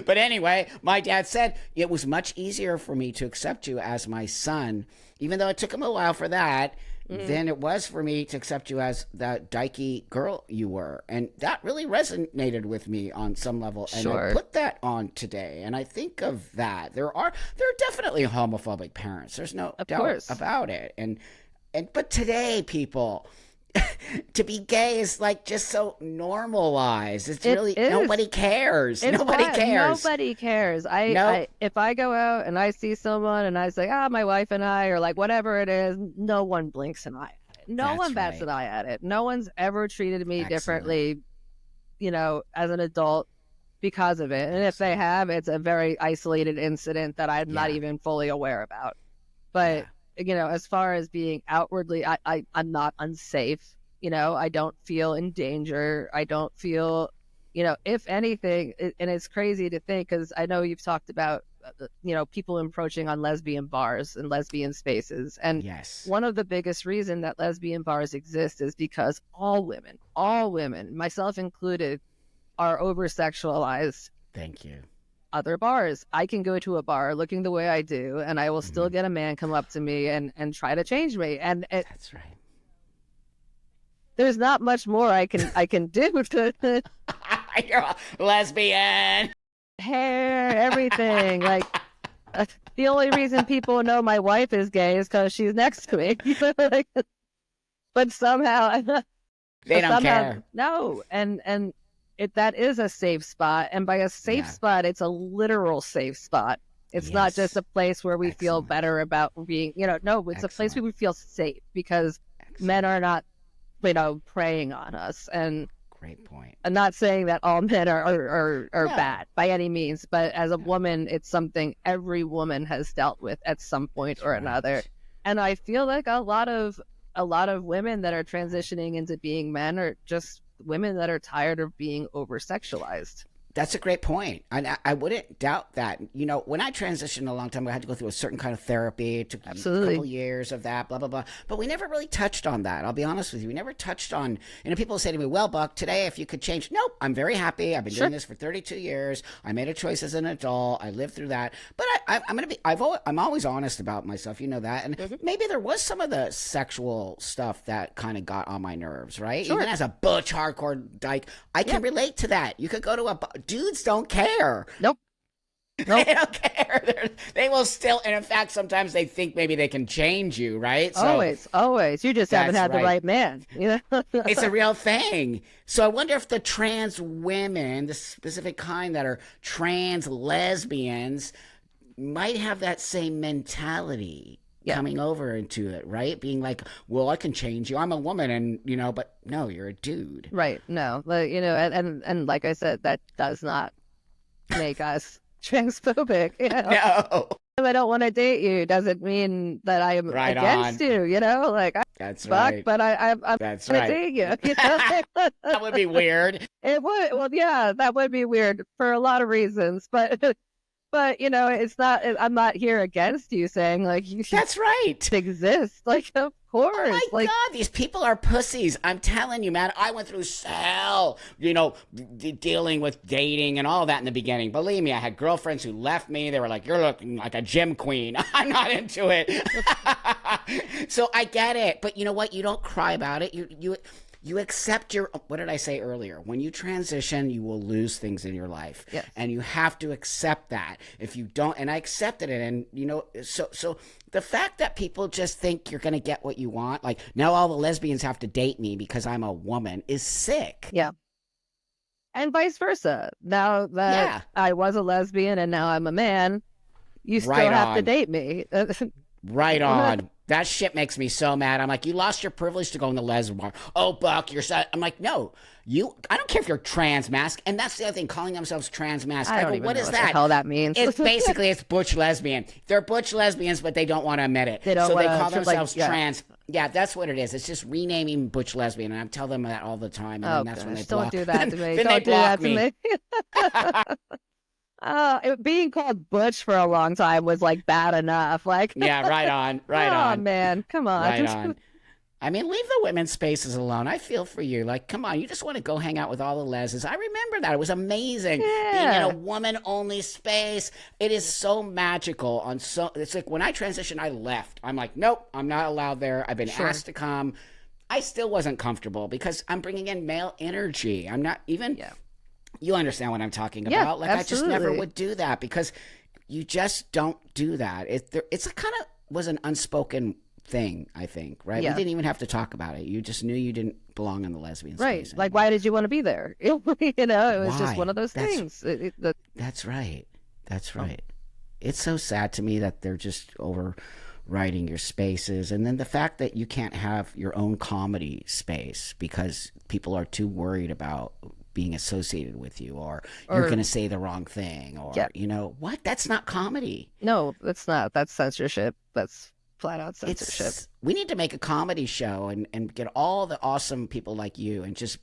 But anyway, my dad said it was much easier for me to accept you as my son, even though it took him a while for that, than it was for me to accept you as that dykey girl you were. And that really resonated with me on some level. And I put that on today. And I think of that. There are definitely homophobic parents. There's no doubt about it. But today, people, to be gay is like just so normalized. It's really nobody cares. Nobody cares. Nobody cares. If I go out and I see someone and I say, my wife and I, or like whatever it is, no one blinks an eye at it. No one bats an eye at it. No one's ever treated me differently, you know, as an adult because of it. And if they have, it's a very isolated incident that I'm not even fully aware about. But you know, as far as being outwardly, I'm not unsafe. You know, I don't feel in danger. I don't feel, you know, if anything, and it's crazy to think because I know you've talked about, you know, people encroaching on lesbian bars and lesbian spaces. And one of the biggest reasons that lesbian bars exist is because all women, myself included, are over-sexualized. Thank you. Other bars. I can go to a bar looking the way I do, and I will still get a man come up to me and try to change me. And that's right. There's not much more I can do to. You're a lesbian. Hair, everything. Like the only reason people know my wife is gay is because she's next to me. But somehow they don't care. No, and. That is a safe spot, and by a safe spot, it's a literal safe spot. It's not just a place where we feel better about being, you know, no, it's a place where we feel safe because men are not, you know, preying on us. And great point. I'm not saying that all men are bad by any means, but as a woman, it's something every woman has dealt with at some point or another. And I feel like a lot of women that are transitioning into being men are just women that are tired of being over-sexualized. That's a great point. And I wouldn't doubt that. You know, when I transitioned a long time ago, I had to go through a certain kind of therapy. It took a couple years of that, blah, blah, blah. But we never really touched on that. I'll be honest with you. We never touched on, you know, people say to me, well, Buck, today, if you could change. Nope, I'm very happy. I've been doing this for 32 years. I made a choice as an adult. I lived through that. But I'm always honest about myself. You know that. And maybe there was some of the sexual stuff that kind of got on my nerves, right? Even as a butch, hardcore dyke, I can relate to that. You could go to a dudes don't care. Nope. They don't care. They will still, and in fact, sometimes they think maybe they can change you, right? So, always. You just haven't had the right man. You know? It's a real thing. So I wonder if the trans women, the specific kind that are trans lesbians, might have that same mentality. Yeah. coming over into it, right? Being like, well, I can change you. I'm a woman, and but no, you're a dude. Right. No, like, and like I said, that does not make us transphobic. No. If I don't want to date you doesn't mean that I am Right against on. you, like I That's fuck, right. but I'm That's gonna right. date you, That would be weird. It would, well, yeah, that would be weird for a lot of reasons, but it's not, I'm not here against you saying like you should That's right. exist. Like, of Oh course, my like, God, these people are pussies. I'm telling you, man. I went through hell, dealing with dating and all that in the beginning. Believe me, I had girlfriends who left me. They were like, "You're looking like a gym queen." I'm not into it. So I get it, but you know what? You don't cry about it. You accept your, what did I say earlier? When you transition, you will lose things in your life. yes. And you have to accept that. If you don't, and I accepted it, and so the fact that people just think you're going to get what you want, like now all the lesbians have to date me because I'm a woman, is sick. Yeah. And vice versa. Now that Yeah. I was a lesbian and now I'm a man, you still Right have to on. date me. Right on. That shit makes me so mad. I'm like, you lost your privilege to go in the lesbian bar. Oh, Buck, you're so. I'm like, no, I don't care if you're trans mask. And that's the other thing, calling themselves trans mask. I I don't go, even what know is what the that? hell that means. It's butch lesbian. They're butch lesbians, but they don't want to admit it. They don't so they wanna, call themselves yeah. trans. Yeah, that's what it is. It's just renaming butch lesbian, and I tell them that all the time. And Oh, then that's when they gosh, don't block. do that to me. Then Don't they do that block to me. me. Being called Butch for a long time was like bad enough. Like, Yeah, right on, right oh on, man, come on. right on. I mean, leave the women's spaces alone. I feel for you. Like, come on, you just want to go hang out with all the lesbians. I remember that. It was amazing being in a Yeah, woman-only space. It is so magical. It's like when I transitioned, I left. I'm like, nope, I'm not allowed there. I've been sure. asked to come. I still wasn't comfortable because I'm bringing in male energy. I'm not even. Yeah, You understand what I'm talking yeah, about? Like, I just never absolutely. would do that because you just don't do that. It's a kind of was an unspoken thing, I think, right? We Yeah, didn't even have to talk about it. You just knew you didn't belong in the lesbian right. space Like, anymore. why did you want to be there? It was just one Why? of those things. That's right. That's Oh, right. It's so sad to me that they're just overriding your spaces, and then the fact that you can't have your own comedy space because people are too worried about being associated with you, or you're or going to say the wrong thing, or yeah, what? That's not comedy. no, that's not. That's censorship. That's flat out censorship. We need to make a comedy show and get all the awesome people like you and just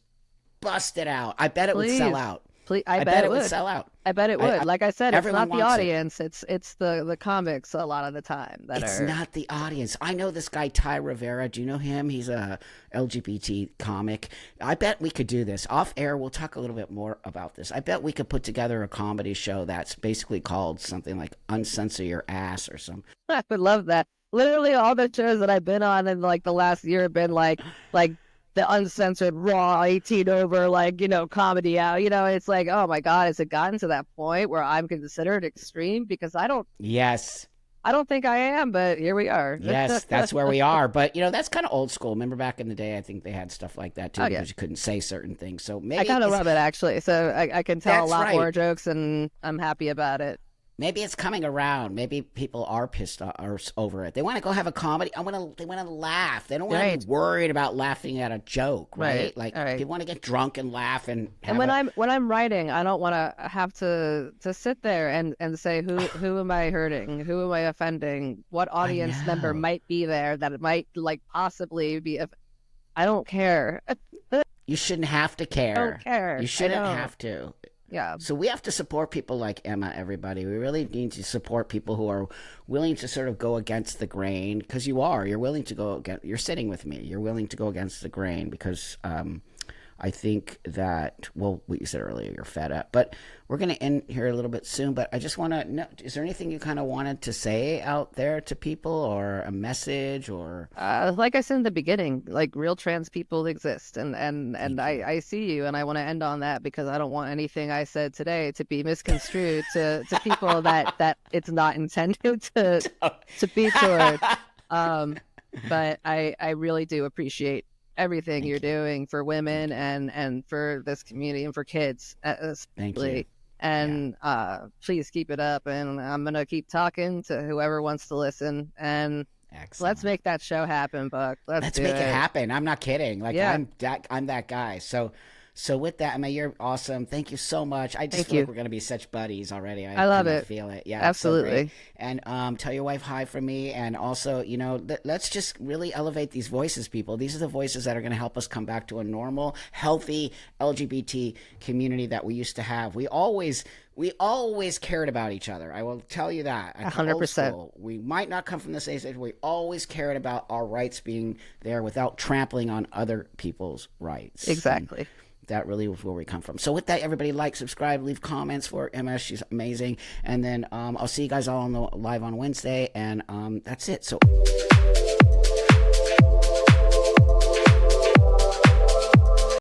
bust it out. I bet it would sell Please, out. please. I I bet bet it it would would. sell out. I bet it I, would. Like I said, it's everyone not the wants it. audience. It's the comics a lot of the time that It's are. not the audience. I know this guy Ty Rivera. Do you know him? He's a LGBT comic. I bet we could do this off air. We'll talk a little bit more about this. I bet we could put together a comedy show that's basically called something like "Uncensor Your Ass" or something. I would love that. Literally, all the shows that I've been on in like the last year have been like the uncensored, raw, 18 over, like comedy out. It's like, oh my God, has it gotten to that point where I'm considered extreme? Because Yes. I don't think I am, but here we are. Yes, that's where we are. But that's kind of old school. Remember back in the day, I think they had stuff like that too Oh yeah, because you couldn't say certain things. So I maybe kind of love it actually. So I can tell a that's lot more right. jokes, and I'm happy about it. Maybe it's coming around. Maybe people are pissed over it. They want to go have a comedy. They want to laugh. They don't want to Right, be worried about laughing at a joke, right, right? Like all right. people want to get drunk and laugh and And have when a. I'm writing, I don't want to have to sit there and say who am I hurting? Who am I offending? What I audience member know. might be there that it might like possibly be? I don't care. You shouldn't have to I don't care. You care. I shouldn't don't. have to. Yeah. So we have to support people like Emma, everybody. We really need to support people who are willing to sort of go against the grain because you are. You're willing to go against, you're sitting with me. You're willing to go against the grain because I think that, well, what you said earlier, you're fed up. But we're going to end here a little bit soon. But I just want to know, is there anything you kind of wanted to say out there to people or a message or. Like I said in the beginning, like real trans people exist, and Thank you. I see you, and I want to end on that because I don't want anything I said today to be misconstrued to people that it's not intended to be toward. Um, but I really do appreciate everything you're Thank you. doing for women Thank you. and for this community and for kids Thank you. especially. Yeah. And please keep it up. And I'm gonna keep talking to whoever wants to listen. And Let's Excellent. make that show happen, Buck. Let's Let's do make it it. happen. I'm not kidding. Like Yeah. I'm that guy. So with that, Emma, you're awesome. Thank you so much. I just Thank feel like you. we're gonna be such buddies already. I I love kind of it. feel it. Yeah, it's so great. Absolutely. And tell your wife hi from me. And also, let's just really elevate these voices, people. These are the voices that are gonna help us come back to a normal, healthy LGBT community that we used to have. We always cared about each other. I will tell you that. At old 100%. school, we might not come from the same stage. We always cared about our rights being there without trampling on other people's rights. Exactly. That really was where we come from. So with that, everybody like, subscribe, leave comments for Emma. She's amazing. And then I'll see you guys all live on Wednesday. And that's it. So